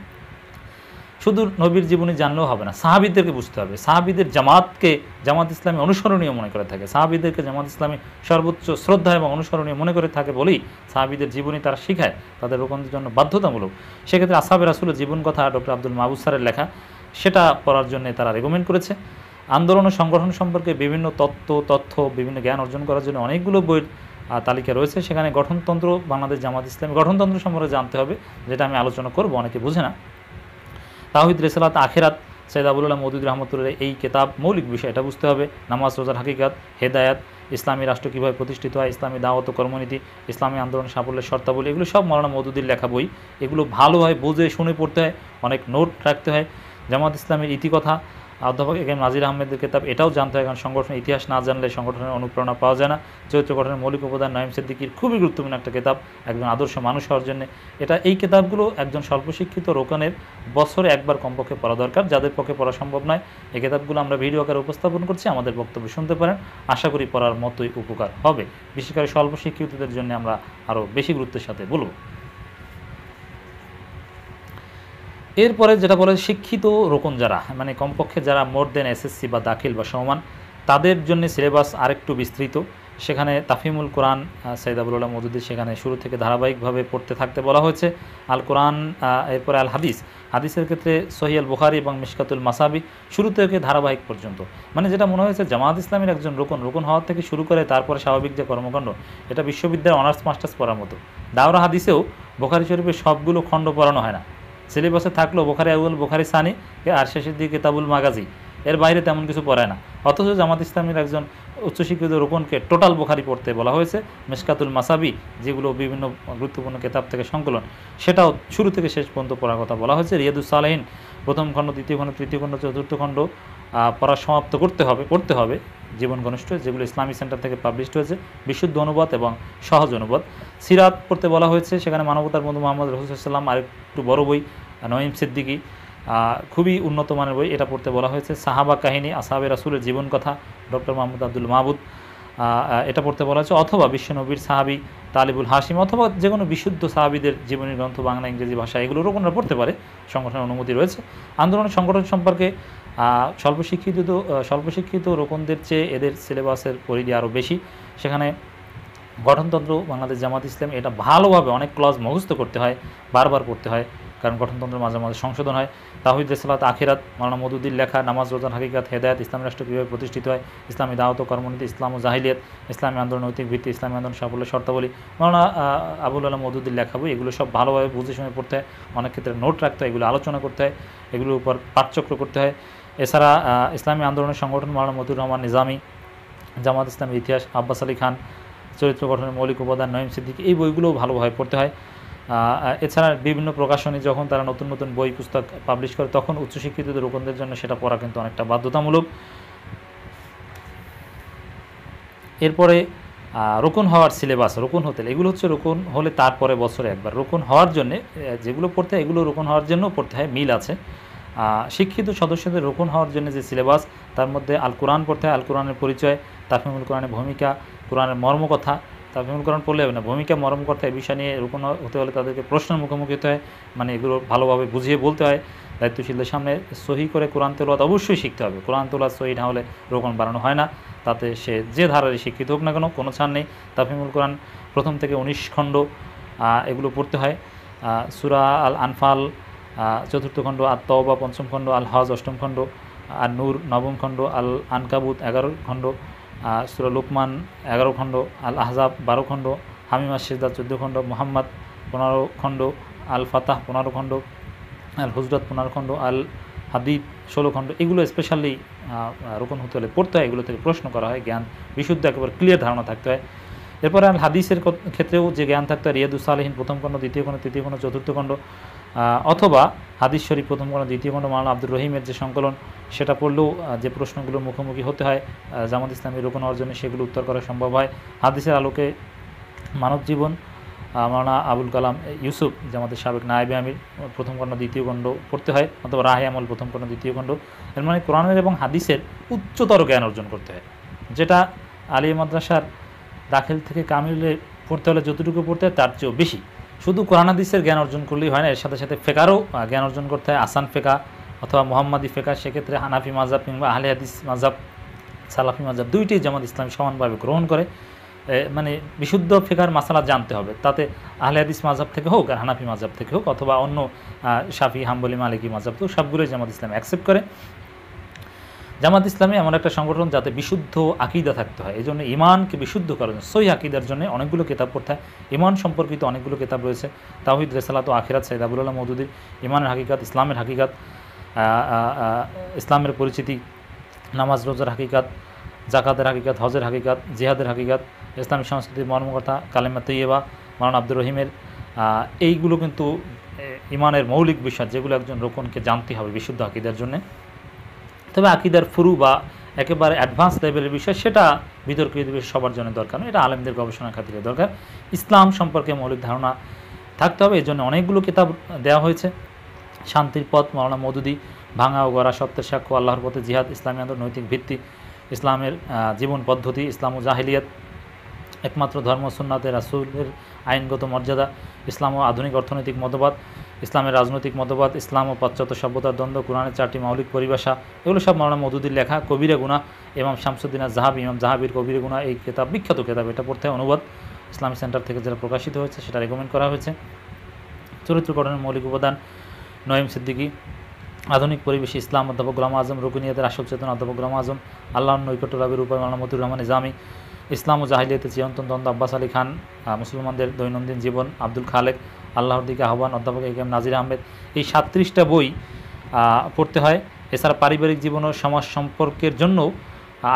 শুধু নবীর জীবনী জানলেও হবে না, সাহাবীদেরকে বুঝতে হবে। সাহাবীদের জামাত ইসলামী অনুসরণীয় মনে করে থাকে, সাহাবীদেরকে জামাত ইসলামী সর্বোচ্চ শ্রদ্ধা এবং অনুসরণীয় মনে করে থাকে বলেই সাহাবীদের জীবনী তারা শিখায়, তাদের রোকনদের জন্য বাধ্যতামূলক। সেক্ষেত্রে আসহাবে রাসূলের জীবন কথা ডক্টর আব্দুল মাহবুব স্যারের লেখা, সেটা পড়ার জন্য তারা রেকমেন্ড করেছে। আন্দোলন ও সংগঠন সম্পর্কে বিভিন্ন তথ্য বিভিন্ন জ্ঞান অর্জন করার জন্য অনেকগুলো বইয়ের তালিকা রয়েছে। সেখানে গঠনতন্ত্র, বাংলাদেশ জামাত ইসলামী গঠনতন্ত্র সম্পর্কে জানতে হবে, যেটা আমি আলোচনা করব, অনেকে বুঝে না। তাওহীদ, রিসালাত, আখিরাত, সৈয়দ আবুল আলাহ মওদুদী রাহমাতুল্লাহ এই কিতাব মৌলিক বিষয়, এটা বুঝতে হবে। নামাজ, রোজার হাকিকাত, হেদায়াত, ইসলামী রাষ্ট্র কীভাবে প্রতিষ্ঠিত হয়, ইসলামী দাওয়াত ও কর্মনীতি, ইসলামী আন্দোলন সাফল্যের শর্তাবলী, এগুলো সব মাওলানা মওদুদীর লেখা বই। এগুলো ভালোভাবে বুঝে শুনে পড়তে হয়, অনেক নোট রাখতে হয়। জামাত ইসলামের ইতিকথা অধ্যাপক A.K.M. নাজির আহমেদের কিতাব, এটাও জানতে হয়, কারণ সংগঠনের ইতিহাস না জানলে সংগঠনের অনুপ্রেরণা পাওয়া যায় না। চরিত্র গঠনের মৌলিক উপাদান নঈম সিদ্দিকীর খুবই গুরুত্বপূর্ণ একটা কিতাব একজন আদর্শ মানুষ হওয়ার জন্য। এই কিতাবগুলো একজন স্বল্প শিক্ষিত রোকনের বছরে একবার কমপক্ষে পড়া দরকার, যাদের পক্ষে পড়া সম্ভব নয়। এই কিতাবগুলো আমরা ভিডিও আকারে উপস্থাপন করছি, আমাদের বক্তব্য শুনতে পারেন, আশা করি পড়ার মতোই উপকার হবে। বিশেষ করে স্বল্প শিক্ষিতদের জন্য আমরা আরও বেশি গুরুত্বের সাথে বলব। এরপরে যেটা বলে শিক্ষিত রোকন যারা, মানে কমপক্ষে যারা মোর দেন SSC বা দাখিল বা সমমান, তাদের জন্য সিলেবাস আরেকটু বিস্তৃত। সেখানে তাফহিমুল কোরআন সৈয়দ আবুল আলাহ মওদুদী সেখানে শুরু থেকে ধারাবাহিকভাবে পড়তে থাকতে বলা হয়েছে। আল কোরআন, এরপরে আল হাদিসের ক্ষেত্রে সহিহ আল বুখারী এবং মিশকাতুল মাসাবি শুরু থেকে ধারাবাহিক পর্যন্ত। মানে যেটা মনে হয়েছে জামাত ইসলামের একজন রোকন হওয়ার থেকে শুরু করে তারপরে স্বাভাবিক যে কর্মকাণ্ড, এটা বিশ্ববিদ্যালয়ে অনার্স মাস্টার্স পড়ার মতো। দাওরা হাদিসেও বুখারী শরীফের সবগুলো খণ্ড পড়ানো হয় না, সিলেবাসে থাকলেও বুখারী আউয়াল, বুখারী সানি আর শেষের দিকে কিতাবুল মাগাজি, এর বাইরে তেমন কিছু পড়ায় না। অথচ জামাত ইসলামের একজন উচ্চশিক্ষিত রোকনকে টোটাল বুখারী পড়তে বলা হয়েছে। মিশকাতুল মাসাবি, যেগুলো বিভিন্ন গুরুত্বপূর্ণ কিতাব থেকে সংকলন, সেটাও শুরু থেকে শেষ পর্যন্ত পড়ার কথা বলা হয়েছে। রিয়াদুস সালেহীন প্রথম খণ্ড, দ্বিতীয় খণ্ড, তৃতীয় খণ্ড, চতুর্থ খণ্ড পড়া সমাপ্ত পড়তে হবে জীবন ঘনিষ্ঠ, যেগুলো ইসলামী সেন্টার থেকে পাবলিশড হয়েছে, বিশুদ্ধ অনুবাদ এবং সহজ অনুবাদ। সিরাত পড়তে বলা হয়েছে, সেখানে মানবতার বন্ধু মুহাম্মদ রাসূলুল্লাহ সাল্লাল্লাহু আলাইহি ওয়াসাল্লাম, আরেকটু বড় বই নঈম সিদ্দিকী, খুবই উন্নত মানের বই, এটা পড়তে বলা হয়েছে। সাহাবা কাহিনী, আসহাবে রাসূলের জীবন কথা, ডক্টর মোহাম্মদ আব্দুল মাহবুদ, এটা পড়তে বলা হয়েছে। অথবা বিশ্বনবীর সাহাবী তালিবুল হাশিম, অথবা যে কোনো বিশুদ্ধ সাহাবীদের জীবনী গ্রন্থ বাংলা ইংরেজি ভাষা, এগুলো রোকনরা পড়তে পারে, সংগঠনের অনুমতি রয়েছে। আন্দোলনের সংগঠন সম্পর্কে স্বল্প শিক্ষিত রোকনদের চেয়ে এদের সিলেবাসের পরিধি আরও বেশি। সেখানে গঠনতন্ত্র, বাংলাদেশ জামাত ইসলাম, এটা ভালোভাবে অনেক ক্লজ মুখস্থ করতে হয়, বারবার পড়তে হয়, কারণ গঠনতন্ত্রের মাঝে মাঝে সংশোধন হয়। তাওহীদ, রিসালাত, আখিরাত মাওলানা মওদুদীর লেখা, নামাজ, রোজার হাকিকাত, হেদায়াত, ইসলামী রাষ্ট্র কীভাবে প্রতিষ্ঠিত হয়, ইসলামী দাওয়াত ও কর্মনীতি, ইসলাম ও জাহিলিয়াত, ইসলামী আন্দোলন নৈতিক ভিত্তি, ইসলামী আন্দোলন সাফল্যের শর্তাবলী, মাওলানা আবুল আলাহ মওদুদীর লেখা বই, এগুলো সব ভালোভাবে বুঝে শুনে পড়তে হয়। অনেক ক্ষেত্রে নোট রাখতে হয়, এগুলো আলোচনা করতে হয়, এগুলোর উপর পাঠচক্র করতে হয়। এছাড়া ইসলামী আন্দোলনের সংগঠন মাওলানা মতিউর রহমান নিজামী, জামাত ইসলামের ইতিহাস আব্বাস আলী খান, চরিত্র গঠনের মৌলিক উপাদান নঈম সিদ্দিকী, এই বইগুলোও ভালোভাবে পড়তে হয়। এছাড়া বিভিন্ন প্রকাশনী যখন তারা নতুন নতুন বই পুস্তক পাবলিশ করে, তখন উচ্চশিক্ষিত রোকনদের জন্য সেটা পড়া কিন্তু অনেকটা বাধ্যতামূলক। এরপরে রোকন হওয়ার সিলেবাস, রোকন হতে, এগুলো হচ্ছে রোকন হলে তারপরে বছরে একবার। রোকন হওয়ার জন্যে যেগুলো পড়তে হয়, এগুলো রোকন হওয়ার জন্যও পড়তে হয়, মিল আছে। শিক্ষিত সদস্যদের রোকন হওয়ার জন্য যে সিলেবাস, তার মধ্যে আল কোরআন পড়তে হয়, আল কোরআনের পরিচয়, তাফহিমুল কোরআনের ভূমিকা, কোরআনের মর্মকথা। তাফহিমুল কোরআন পড়লে হবে না, ভূমিকা, মর্মকথা, এই বিষয় নিয়ে রোকন হতে হলে তাদেরকে প্রশ্নের মুখোমুখি হতে হয়, মানে এগুলো ভালোভাবে বুঝিয়ে বলতে হয় দায়িত্বশীলদের সামনে। সহি করে কোরআন তেলাওয়াত অবশ্যই শিখতে হবে, কোরআন তেলাওয়াত সহি না হলে রোকন বাড়ানো হয় না, তাতে সে যে ধারারই শিক্ষিত হোক না কেন, কোনো ছাড় নেই। তাফহিমুল কোরআন প্রথম থেকে 19 খণ্ড, এগুলো পড়তে হয়। সূরা আল আনফাল চতুর্থ খণ্ড, আত তাওবা পঞ্চম খণ্ড, আল হজ অষ্টম খণ্ড, আর নূর নবম খণ্ড, আল আনকাবুত 11 খণ্ড, সূরা লুকমান 11 খণ্ড, আল আহজাব 12 খণ্ড, হামিমা সিজদা 14 খণ্ড, মুহাম্মদ 15 খণ্ড, আল ফাতাহ 15 খণ্ড, আল হুজরাত 15 খণ্ড, আল হাদিদ 16 খণ্ড। এগুলো স্পেশালি রোকন হতে হলে পড়তে হয়, এগুলো থেকে প্রশ্ন করা হয়, জ্ঞান বিশুদ্ধ একেবারে ক্লিয়ার ধারণা থাকতে হয়। এরপরে আল হাদিসের ক্ষেত্রেও যে জ্ঞান থাকতে হয়, রিয়াদুস সালেহিন প্রথম খণ্ড, দ্বিতীয় খণ্ড, তৃতীয় খণ্ড, চতুর্থ খণ্ড, অথবা হাদিস শরীফ প্রথম খণ্ড, দ্বিতীয় খণ্ড, মাওলানা আব্দুর রহিমের যে সংকলন, সেটা পড়লেও যে প্রশ্নগুলোর মুখোমুখি হতে হয় জামাত ইসলামী রোকন হওয়ার জন্য, সেগুলো উত্তর করা সম্ভব হয়। হাদিসের আলোকে মানব জীবন, মাওলানা আবুল কালাম ইউসুফ জামাতের সাবেক নায়েবে আমির, প্রথম খণ্ড, দ্বিতীয় খণ্ড পড়তে হয়, অথবা রাহে আমল প্রথম খণ্ড, দ্বিতীয় খণ্ড। এর মানে কোরআনের এবং হাদিসের উচ্চতর জ্ঞান অর্জন করতে হয়, যেটা আলিয়া মাদ্রাসার দাখিল থেকে কামিলে পড়তে হলে যতটুকু পড়তে হয় তার চেয়েও বেশি। শুধু কোরআন হাদিসের জ্ঞান অর্জন করলেই হয় না, এর সাথে সাথে ফেকারও জ্ঞান অর্জন করতে হয়, আসান ফেকা অথবা মোহাম্মদী ফেকা। সেক্ষেত্রে হানাফি মাযহাব কিংবা আহলে হাদিস মাযহাব, সালাফি মাযহাব দুইটি জামাত ইসলামী সমানভাবে গ্রহণ করে। মানে বিশুদ্ধ ফিকার মাসালা জানতে হবে, তাতে আহলে হাদিস মাযহাব থেকে হোক আর হানাফি মাযহাব থেকে হোক, অথবা অন্য শাফি, হাম্বলি, মালিকি মাযহাব, তো সবগুলোই জামাত ইসলাম অ্যাকসেপ্ট করে। জামাত ইসলামী এমন একটা সংগঠন যাতে বিশুদ্ধ আকিদা থাকতে হয়, এই জন্য ইমানকে বিশুদ্ধ করার জন্য সহিহ আকিদার জন্য অনেকগুলো কিতাব পড়তে হয়। ইমান সম্পর্কিত অনেকগুলো কিতাব রয়েছে, তাওহীদ, রিসালাত ও আখিরাত, সাইয়্যিদ আবুল আলা মওদুদীর, ইমানের হাকিকাত, ইসলামের হাকিকাত, ইসলামের পরিচিতি, নামাজ রোজার হাকিকাত, জাকাতের হাকিকাত, হজের হাকিকাত, জিহাদের হাকিকাত, ইসলামী সংস্কৃতির মর্মকথা, কালেমা তৈয়বা, মাওলানা আব্দুর রহিমের। এইগুলো কিন্তু ইমানের মৌলিক বিষয়, যেগুলো একজন রোকনকে জানতে হবে বিশুদ্ধ আকিদার জন্যে। তবে আকিদার ফুরু বা একেবারে অ্যাডভান্স লেভেলের বিষয়, সেটা বিতর্কিত বিষয় সবার জন্য দরকার নয়, এটা আলেমদের গবেষণার খাতিরে দরকার। ইসলাম সম্পর্কে মৌলিক ধারণা থাকতে হবে, এই জন্য অনেকগুলো কিতাব দেওয়া হয়েছে। শান্তির পথ, মাওলানা মওদুদী, ভাঙা ও গড়া, সত্যের সাক্ষ্য, আল্লাহর পথে জিহাদ, ইসলামী আন্দোলন, নৈতিক ভিত্তি, ইসলামের জীবন পদ্ধতি, ইসলাম ও জাহিলিয়াত, একমাত্র ধর্ম, সুন্নাতে রাসূলের আইনগত মর্যাদা, ইসলাম ও আধুনিক অর্থনৈতিক মতবাদ, ইসলামের রাজনৈতিক মতবাদ, ইসলাম ও পাশ্চাত্য সভ্যতার দ্বন্দ্ব, কোরআনের 4টি মৌলিক পরিভাষা, এগুলো সব মাওলানা মওদুদীর লেখা। কবিরে গুনাহ, ইমাম শামসুদ্দিন আয-যাহাবী, ইমাম যাহাবীর কবিরে গুনাহ, এই কিতাব বিখ্যাত কিতাব, এটা পড়তে হয়। অনুবাদ ইসলামী সেন্টার থেকে যেটা প্রকাশিত হয়েছে সেটা রেকমেন্ড করা হয়েছে। চরিত্র গঠনের মৌলিক উপাদান, নঈম সিদ্দিকী, আধুনিক পরিবেশে ইসলাম, অধ্যাপক গোলাম আজম, রুকুনিয়াতের আসল চেতনা, অধ্যাপক গোলাম আজম, আল্লাহর নৈকট্য লাভের উপায়, মাওলানা মতিউর রহমান নিজামী, ইসলাম ও জাহিলিয়াতে চিরন্তন দ্বন্দ্ব, আব্বাস আলী খান, মুসলমানদের দৈনন্দিন জীবন, আব্দুল খালেক, আল্লাহর দিকে আহ্বান, অধ্যাপক এ.কে.এম নাজির আহমেদ। এই 37টা বই পড়তে হয়। এছাড়া পারিবারিক জীবন ও সমাজ সম্পর্কের জন্য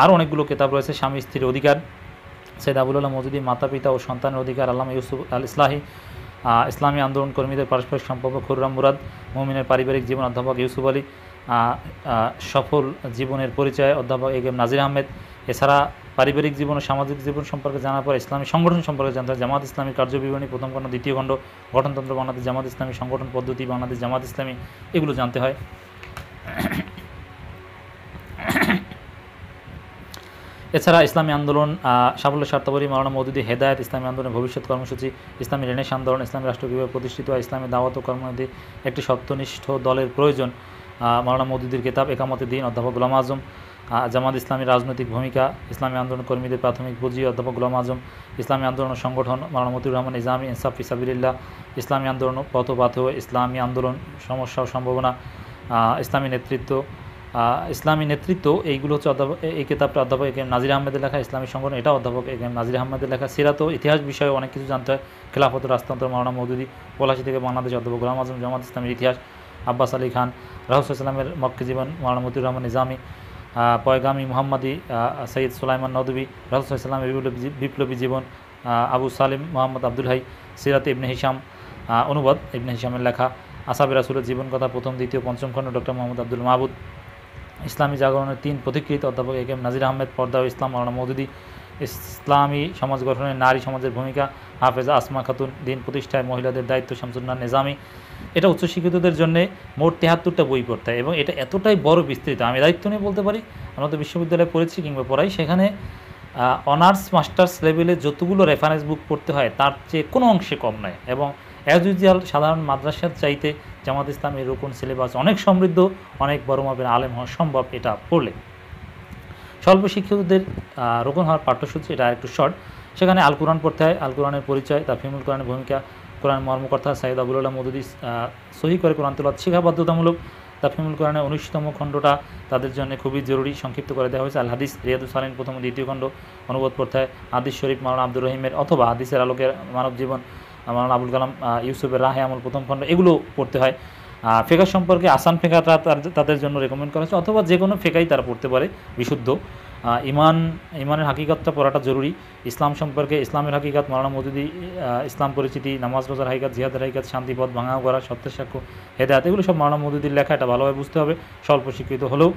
আরও অনেকগুলো কিতাব রয়েছে। স্বামী স্ত্রীর অধিকার, সৈয়দ আবুল আলা মওদুদী, মাতা পিতা ও সন্তানের অধিকার, আল্লামা ইউসুফ আল ইসলাহি, ইসলামী আন্দোলন কর্মীদের পারস্পরিক সম্পর্ক, খুররাম মুরাদ, মুমিনের পারিবারিক জীবন, অধ্যাপক ইউসুফ আলী, সফল জীবনের পরিচয়, অধ্যাপক এ.কে.এম নাজির আহমেদ। এছাড়া পারিবারিক জীবন ও সামাজিক জীবন সম্পর্কে জানার পর ইসলামী সংগঠন সম্পর্কে জানতে হয়। জামাত ইসলামী কার্যবিবরণী প্রথম খণ্ড, দ্বিতীয় খণ্ড, গঠনতন্ত্র বাংলাদেশ জামাত ইসলামী, সংগঠন পদ্ধতি বাংলাদেশ জামাত ইসলামী, এগুলো জানতে হয়। এছাড়া ইসলামী আন্দোলন, সাফল্য স্বার্থপরী, মাওলানা মওদুদী, হেদায়েত, ইসলামী আন্দোলনের ভবিষ্যৎ কর্মসূচি, ইসলামী রেনেসাঁ আন্দোলন, ইসলামী রাষ্ট্র কীভাবে প্রতিষ্ঠিত হয়, ইসলামী দাওয়াত ও কর্মনীতি, একটি সত্যনিষ্ঠ দলের প্রয়োজন, মাওলানা মওদুদীর কিতাব, একামতে দ্বীন, অধ্যাপক গোলাম আজম, জামাত ইসলামীর রাজনৈতিক ভূমিকা, ইসলামী আন্দোলন কর্মীদের প্রাথমিক পুঁজি, অধ্যাপক গোলাম আজম, ইসলামী আন্দোলন সংগঠন, মাওলানা মতিউর রহমান নিজামী, ইনসাফ ফি সাবিলিল্লাহ, ইসলামী আন্দোলন পথপাথেয়, ইসলামী আন্দোলন সমস্যা ও সম্ভাবনা, ইসলামী নেতৃত্ব, এইগুলো হচ্ছে এই কিতাবটা অধ্যাপক এ.কে.এম নাজির আহমেদের লেখা। ইসলামী সংগঠন, এটা অধ্যাপক এ.কে.এম নাজির আহমেদের লেখা। সিরাত ও ইতিহাস বিষয়ে অনেক কিছু জানতে হয়। খেলাফত ও রাজতন্ত্র, মাওলানা মওদুদী, পলাশী থেকে বাংলাদেশ, অধ্যাপক গোলাম আজম, জামাত ইসলামের ইতিহাস, আব্বাস আলী খান, রাসূল সাল্লাল্লাহু আলাইহি মক্কি জীবন, মাওলানা মতিউর রহমান নিজামী, পয়গামী মুহাম্মাদি, সৈয়দ সুলাইমান নদভী, রাসূল সাল্লাল্লাহু আলাইহি ওয়াসাল্লামের বিপ্লবী জীবন, আবু সালিম মোহাম্মদ আব্দুল হাই, সিরাত ইবনে হিশাম, অনুবাদ ইবনে হিশামের লেখা, আসহাবে রাসূলের জীবন কথা, প্রথম, দ্বিতীয়, পঞ্চম খণ্ড, ডক্টর মোহাম্মদ আব্দুল মাহবুদ, ইসলামী জাগরণের 3 পথিকৃত, অধ্যাপক এ.কে.এম নাজির আহমেদ, পর্দা ও ইসলাম, মাওলানা মওদুদী, ইসলামী সমাজ গঠনে নারী সমাজের ভূমিকা, হাফেজা আসমা খাতুন, দিন প্রতিষ্ঠায় মহিলাদের দায়িত্ব, শামসুন্নাহার নিজামী। এটা উচ্চশিক্ষিতদের জন্য মোট 73টা বই পড়তে হয়, এবং এটা এতটাই বড় বিস্তৃত, আমি দায়িত্ব নিয়ে বলতে পারি, আমরা তো বিশ্ববিদ্যালয়ে পড়েছি কিংবা পড়াই, সেখানে অনার্স মাস্টার্স লেভেলে যতগুলো রেফারেন্স বুক পড়তে হয় তার চেয়ে কোনো অংশে কম নয়, এবং অ্যাজ ইউজুয়াল সাধারণ মাদ্রাসার চাইতে জামাত ইসলামের রুকুন সিলেবাস অনেক সমৃদ্ধ, অনেক বড় মাপের আলেম হওয়া সম্ভব এটা পড়লে। স্বল্প শিক্ষিতদের রোকন হওয়ার পাঠ্যসূচি, এটা একটু শর্ট। সেখানে আল কোরআন পড়তে হয়, আল কোরআনের পরিচয়, তাফহিমুল কোরআনের ভূমিকা, কোরআন মর্মকর্তা, সৈয়দ আবুল আলা মওদুদী সহি করে কোরআন তেলাওয়াত শেখা বাধ্যতামূলক। তাফহিমুল কোরআনের 19তম খণ্ডটা তাদের জন্য খুবই জরুরি, সংক্ষিপ্ত করে দেওয়া হয়েছে। আল হাদিস, রিয়াদুস সালিহিন প্রথম ও দ্বিতীয় খণ্ড, অনুবাদ পড়তে হয়। হাদিস শরীফ, মাওলানা আব্দুর রহিমের, অথবা হাদিসের আলোকে মানব জীবন, মাওলানা আবুল কালাম ইউসুফের রাহে আমল প্রথম খণ্ড, এগুলো পড়তে হয়। ফিকাহ সম্পর্কে আসান ফিকাহটা তাদের জন্য রেকমেন্ড করা হচ্ছে, অথবা যে কোনো ফিকাহই তারা পড়তে পারে বিশুদ্ধ। ইমানের হাকিকতটা পড়াটা জরুরি। ইসলাম সম্পর্কে ইসলামের হাকিকত, মাওলানা মওদুদী, ইসলাম পরিচিতি, নামাজ রোজার হাকিকত, জিহাদের হাকিকত, শান্তিপথ, ভাঙা করা, সত্যের সাক্ষ্য, হেদায়েত, এগুলো সব মাওলানা মওদুদীর লেখা, এটা ভালোভাবে বুঝতে হবে। স্বল্প শিক্ষিত হলেও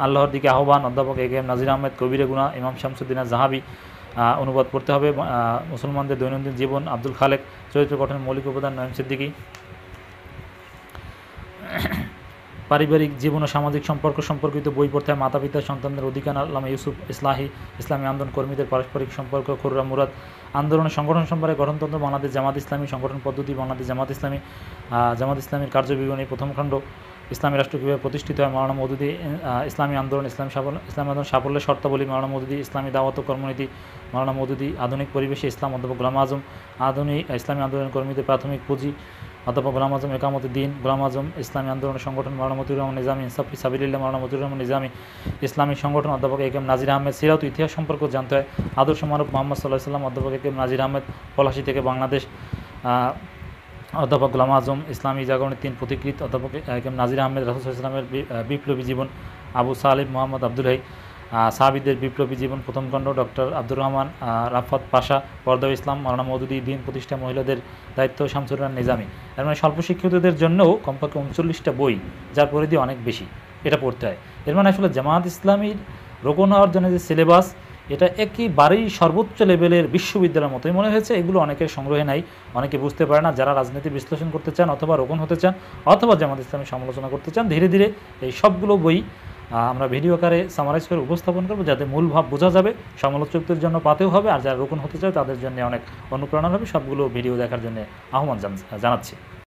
আল্লাহর দিকে আহ্বান, অধ্যাপক এ কে এম নাজির আহমেদ, কবিরে গুনাহ, ইমাম শামসুদ্দিন জাহাবি, অনুবাদ পড়তে হবে। মুসলমানদের দৈনন্দিন জীবন, আব্দুল খালেক, চরিত্র গঠনের মৌলিক উপাদান, নঈম সিদ্দিকী, পারিবারিক জীবন ও সামাজিক সম্পর্ক সম্পর্কিত বই পড়তে হয়। মাতা পিতা সন্তানদের অধিকার, আল্লামা ইউসুফ ইসলাহি, ইসলামী আন্দোলন কর্মীদের পারস্পরিক সম্পর্ক, খুররাম মুরাদ, আন্দোলনের সংগঠন সম্পর্কে, গঠনতন্ত্র, বাংলাদেশ জামাত ইসলামী, সংগঠন পদ্ধতি, বাংলাদেশ জামাত ইসলামী, জামাত ইসলামীর কার্যবিবরণী, প্রথম খণ্ড, ইসলামী রাষ্ট্র কীভাবে প্রতিষ্ঠিত হয়, মাওলানা মওদুদী, ইসলামী আন্দোলন, ইসলামী আন্দোলন সাফল্যের শর্তাবলী, মাওলানা মওদুদী, ইসলামী দাওয়াত ও কর্মনীতি, মাওলানা মওদুদী, আধুনিক পরিবেশে ইসলাম, অধ্যাপক গোলাম আজম, আধুনিক ইসলামী আন্দোলন কর্মীদের প্রাথমিক পুঁজি, অধ্যাপক গোলাম আজম, একামতে দিন, গোলাম আজম, ইসলামী আন্দোলনের সংগঠন, মাওলানা মতিউর রহমান নিজামী, ইনসাফ ফি সাবিলিল্লাহ, মাওলানা মতিউর রহমান নিজামী, ইসলামী সংগঠন, অধ্যাপক এ কে এম নাজির আহমেদ, সিরাত ও ইতিহাস সম্পর্কে জানতে হয়। আদর্শ মানব মুহাম্মদ সাল্লাল্লাহু আলাইহি ওয়াসাল্লাম, অধ্যাপক এ কে এম নাজির আহমেদ, পলাশী থেকে বাংলাদেশ, অধ্যাপক গোলাম আজম, ইসলামী জাগরণের 3 পথিকৃৎ, অধ্যাপক এ কে এম নাজির আহমেদ, রাসূল সাল্লাল্লাহু আলাইহি ওয়াসাল্লামের বিপ্লবী জীবন, আবু সালিম মোহাম্মদ আব্দুল হাই, সাহাবীদের বিপ্লবী জীবন, প্রথম খণ্ড, ডক্টর আব্দুর রহমান রাফাত পাশা, পর্দা ইসলাম, মাওলানা মওদুদী, দিন প্রতিষ্ঠা, মহিলাদের দায়িত্ব, শামসুর রাহমান নিজামী। এর মানে স্বল্প শিক্ষিতদের জন্যও কমপক্ষে 39টা বই, যার পরিধি অনেক বেশি, এটা পড়তে হয়। এর মানে আসলে জামাত ইসলামীর রোকন হওয়ার জন্য যে সিলেবাস, এটা একেবারেই সর্বোচ্চ লেভেলের বিশ্ববিদ্যালয়ের মতোই মনে হয়েছে। এগুলো অনেকের সংগ্রহে নাই, অনেকে বুঝতে পারে না। যারা রাজনীতি বিশ্লেষণ করতে চান, অথবা রোকন হতে চান, অথবা জামাত ইসলামী সমালোচনা করতে চান, ধীরে ধীরে এই সবগুলো বই আমরা ভিডিও আকারে সামারাইজ করে উপস্থাপন করবো, যাতে মূল ভাব বোঝা যাবে। সমালোচকদের জন্য পাতেও হবে, আর যারা রোকন হতে চায় তাদের জন্য অনেক অনুপ্রেরণা হবে। সবগুলো ভিডিও দেখার জন্য আহ্বান জানাচ্ছি।